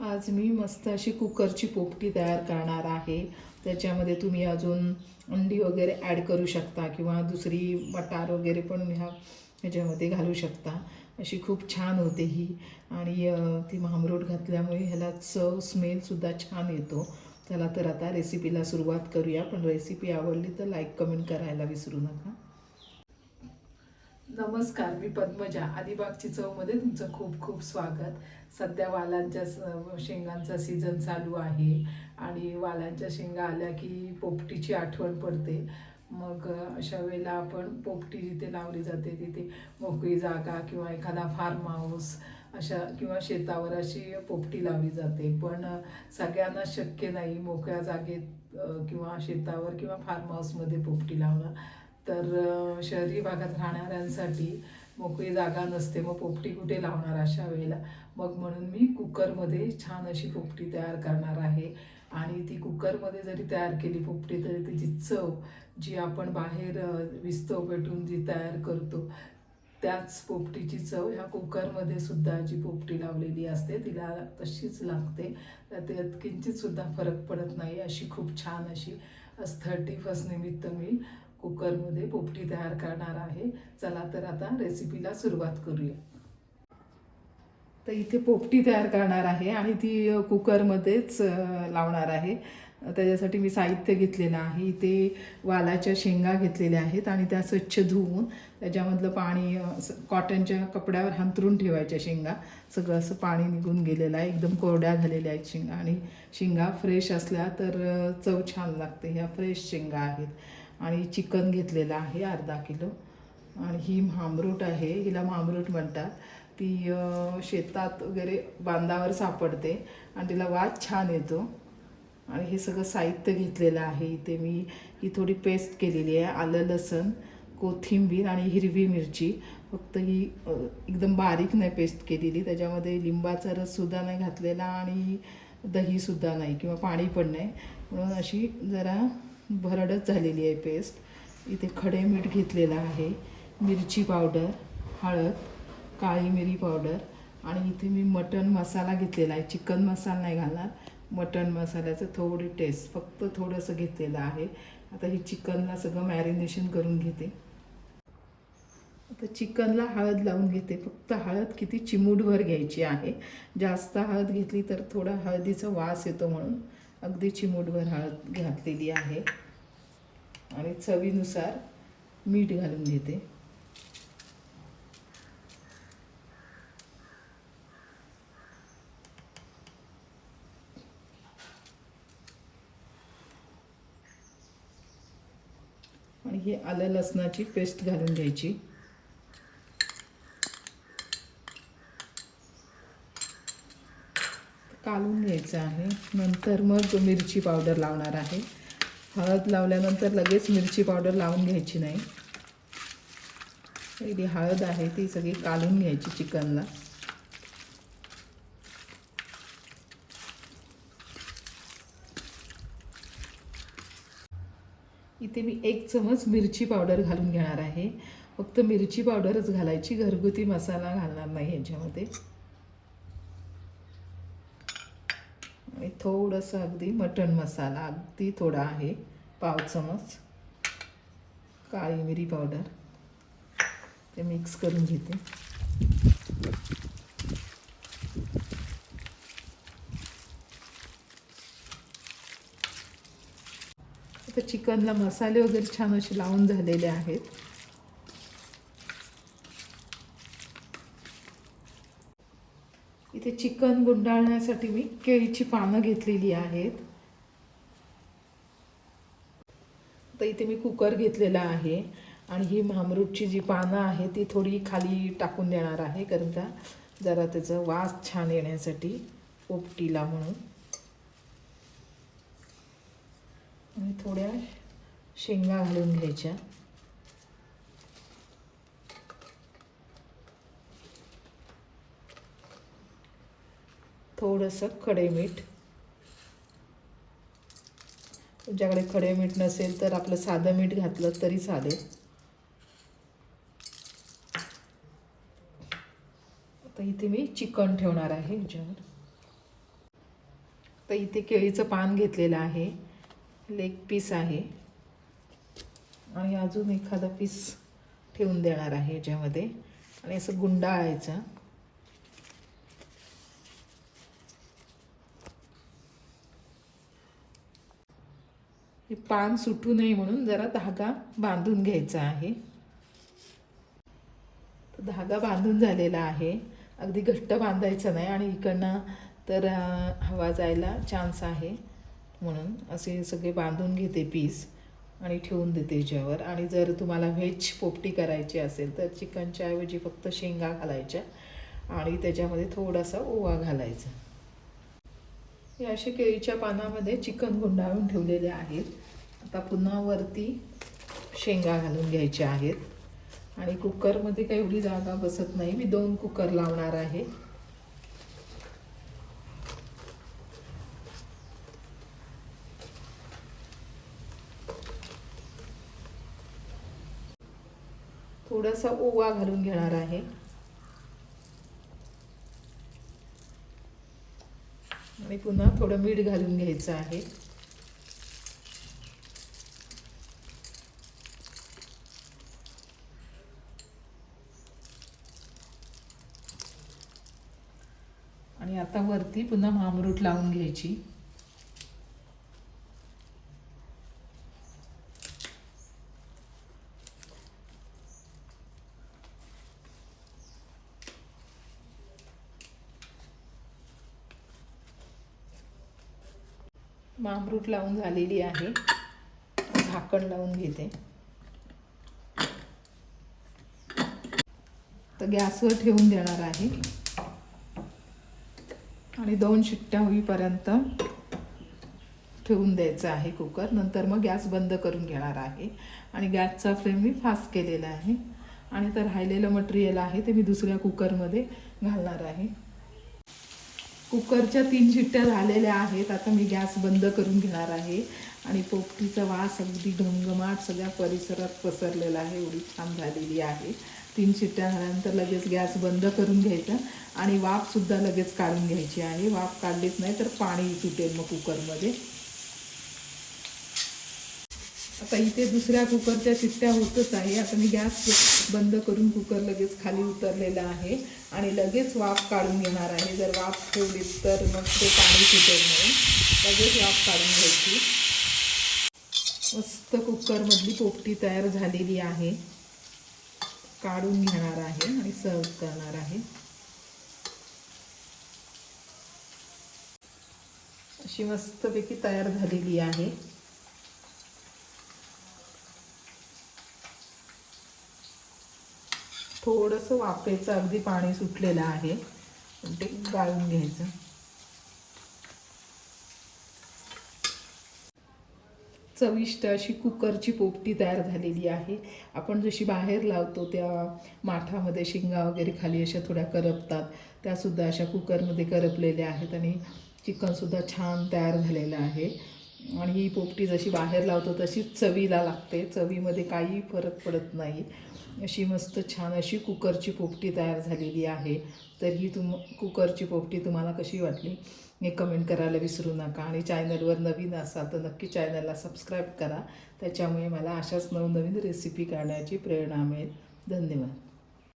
आज मी मस्त अशी कुकरची पोपटी तयार करणार आहे. त्याच्यामध्ये तुम्ही अजून अंडी वगैरे ॲड करू शकता किंवा दुसरी मटार वगैरे पण ह्याच्यामध्ये घालू शकता. अशी खूप छान होते ही. आणि ती महामरूट घातल्यामुळे ह्याला चव स्मेलसुद्धा छान येतो. चला तर आता रेसिपीला सुरुवात करूया. पण रेसिपी आवडली तर लाईक कमेंट करायला विसरू नका. नमस्कार, मी पद्मजा. अलिबागची चवमध्ये तुमचं खूप खूप स्वागत. सध्या वालांच्या शेंगांचा सीझन चालू आहे आणि वालांच्या शेंगा आल्या की पोपटीची आठवण पडते. मग अशा वेळेला आपण पोपटी जिथे लावली जाते तिथे मोकळी जागा किंवा एखादा फार्म हाऊस अशा किंवा शेतावर अशी पोपटी लावली जाते. पण सगळ्यांना शक्य नाही मोकळ्या जागेत किंवा शेतावर किंवा फार्म हाऊसमध्ये पोपटी लावणं. तर शहरी भागात राहणाऱ्यांसाठी मोकळी जागा नसते, मग पोपटी कुठे लावणार अशा वेळेला. मग म्हणून मी कुकरमध्ये छान अशी पोपटी तयार करणार आहे. आणि ती कुकरमध्ये जरी तयार केली पोपटी तरी त्याची चव जी आपण बाहेर विस्तव पेटून जी तयार करतो त्याच पोपटीची चव ह्या कुकरमध्ये सुद्धा जी पोपटी लावलेली असते तिला तशीच लागते. त्यात किंचितसुद्धा फरक पडत नाही. अशी खूप छान अशी 31 निमित्त मी कुकरमध्ये पोपटी तयार करणार आहे. चला तर आता रेसिपीला सुरुवात करूया. तर इथे पोपटी तयार करणार आहे आणि ती कुकरमध्येच लावणार आहे. त्याच्यासाठी मी साहित्य घेतलेलं आहे. इथे वालाच्या शेंगा घेतलेल्या आहेत आणि त्या स्वच्छ धुवून त्याच्यामधलं पाणी कॉटनच्या कपड्यावर हांतरून ठेवायच्या शेंगा. सगळं असं पाणी निघून गेलेलं आहे. एकदम कोरड्या झालेल्या आहेत शेंगा. आणि शेंगा फ्रेश असल्या तर चव छान लागते. ह्या फ्रेश शेंगा आहेत. आणि चिकन घेतलेलं आहे अर्धा किलो. आणि ही महामरूट आहे, हिला महामरूट म्हणतात. ती शेतात वगैरे बांधावर सापडते आणि तिला वास छान येतो. आणि हे सगळं साहित्य घेतलेलं आहे. इथे मी ही थोडी पेस्ट केलेली आहे. आलं, लसूण, कोथिंबीर आणि हिरवी मिरची. फक्त ही एकदम बारीक नाही पेस्ट केलेली. त्याच्यामध्ये लिंबाचा रससुद्धा नाही घातलेला आणि दहीसुद्धा नाही किंवा पाणी पण नाही. म्हणून अशी जरा भरडच झालेली आहे पेस्ट. इथे खडे मीठ घेतलेलं आहे, मिरची पावडर, हळद, काळी मिरी पावडर. आणि इथे मी मटण मसाला घेतलेला आहे. चिकन मसाला नाही घालणार, मटण मसाल्याचं थोडी टेस्ट फक्त थोडंसं घेतलेलं आहे. आता ही चिकनला सगळं मॅरिनेशन करून घेते. आता चिकनला हळद लावून घेते. फक्त हळद किती चिमूटभर घ्यायची आहे. जास्त हळद घेतली तर थोडा हळदीचा वास येतो म्हणून अगदी चिमूटभर हळद घातलेली आहे. आणि चवीनुसार मीठ घालून घेते. आणि ही आलं लसणाची पेस्ट घालून घ्यायची. कालून घ्यायचं आहे. नंतर मग मिरची पावडर लावणार आहे. हळद लावल्यानंतर लगेच मिरची पावडर लावून घ्यायची नाही. जी हळद आहे ती सगळी कालून घ्यायची चिकनला. इथे मी 1 चमच मिरची पावडर घालून घेणार आहे. फक्त मिरची पावडरच घालायची, घरगुती मसाला घालणार नाही याच्यामध्ये. आणि थोडंसं अगदी मटण मसाला अगदी थोडा आहे, 1/2 चमच. काळी मिरी पावडर ते मिक्स करून घेते. आता चिकनला मसाले वगैरे छान असे लावून झालेले आहेत. इथे चिकन गुंडाळण्यासाठी मी केळीची पानं घेतलेली आहेत. तर इथे मी कुकर घेतलेला आहे आणि ही महामरूटची जी पानं आहे ती थोडी खाली टाकून देणार आहे, कारण का जरा त्याचं वास छान येण्यासाठी पोपटीला म्हणून. आणि थोड्या शेंगा घालून घ्यायच्या. थोडंसं खडे मीठ. तुमच्याकडे खडे मीठ नसेल तर आपलं साधं मीठ घातलं तरी चालेल. आता इथे मी चिकन ठेवणार आहे ह्याच्यावर. आता इथे केळीचं पान घेतलेलं आहे, लेग पीस आहे आणि अजून एखादा पीस ठेवून देणार आहे याच्यामध्ये आणि असं गुंडाळायचं. हे पान सुटू नये म्हणून जरा धागा बांधून घ्यायचा आहे. धागा बांधून झालेला आहे, अगदी घट्ट बांधायचं नाही आणि इकडनं तर हवा जायला चान्स आहे म्हणून असे सगळे बांधून घेते पीस आणि ठेवून देते याच्यावर. आणि जर तुम्हाला व्हेज पोपटी करायची असेल तर चिकनच्या ऐवजी फक्त शेंगा घालायच्या आणि त्याच्यामध्ये थोडासा ओवा घालायचा. हे असे केळीच्या पानामध्ये चिकन गुंडाळून ठेवलेले आहेत. आता पुन्हा वरती शेंगा घालून घ्यायच्या आहेत आणि कुकरमध्ये काही एवढी जागा बसत नाही, मी 2 कुकर लावणार आहे. थोडासा ओवा घालून घेणार आहे आणि पुन्हा थोडं मीठ घालून घ्यायचं आहे. आणि आता वरती पुन्हा मामरूट लावून घ्यायची. मामरूट लावून झालेली आहे, झाकण लावून घेते. तर गॅसवर ठेवून देणार आहे आणि 2 शिट्ट्या होईपर्यंत ठेवून द्यायचं आहे कुकर. नंतर मग गॅस बंद करून घेणार आहे आणि गॅसचा फ्लेम मी फास्ट केलेला आहे. आणि तर राहिलेलं मटेरियल आहे ते मी दुसऱ्या कुकरमध्ये घालणार आहे. कुकरच्या 3 शिट्ट्या झालेल्या आहेत. आता मी गॅस बंद करून घेणार आहे आणि पोपटीचा वास अगदी घमघमाट सगळ्या परिसरात पसरलेला आहे, एवढी छान झालेली आहे. 3 शिट्ट्या झाल्यानंतर लगेच गॅस बंद करून घ्यायचा आणि वाफसुद्धा लगेच काढून घ्यायची आहे. वाफ काढलीच नाही तर पाणी सुटेल मग कुकरमध्ये. आता इथे दुसऱ्या कुकरच्या शिट्ट्या होतच आहे. आता मी गॅस बंद करून कुकर लगेच खाली उतरलेला आहे आणि लगेच वाफ काढून घेणार आहे. जर वाफ ठेवली तर मग ते पाणी सुटेल म्हणून लगेच वाफ काढून घ्यायची. मस्त कुकरमधली पोपटी तयार झालेली आहे. काढून घेणार आहे आणि सर्व करणार आहे. अशी मस्तपैकी तयार झालेली आहे. थोडंसं वाफेचं अगदी पाणी सुटलेलं आहे, ते गाळून घ्यायचं. चविष्ट अशी कुकरची पोपटी तयार झालेली आहे. आपण जशी बाहेर लावतो त्या माठामध्ये शेंगा वगैरे खाली अशा थोड्या करपतात, त्यासुद्धा अशा कुकरमध्ये करपलेल्या आहेत आणि चिकनसुद्धा छान तयार झालेलं आहे. आणि ही पोपटी जशी बाहेर लावतो तशीच चवीला लागते, चवीमध्ये काही फरक पडत नाही. अशी मस्त छान अशी कुकरची पोपटी तयार झालेली आहे. तर ही कुकरची पोपटी तुम्हाला कशी वाटली हे कमेंट करायला विसरू नका. आणि चॅनलवर नवीन असाल तर नक्की चॅनलला सबस्क्राईब करा, त्याच्यामुळे मला अशाच नवनवीन रेसिपी करण्याची प्रेरणा मिळेल. धन्यवाद.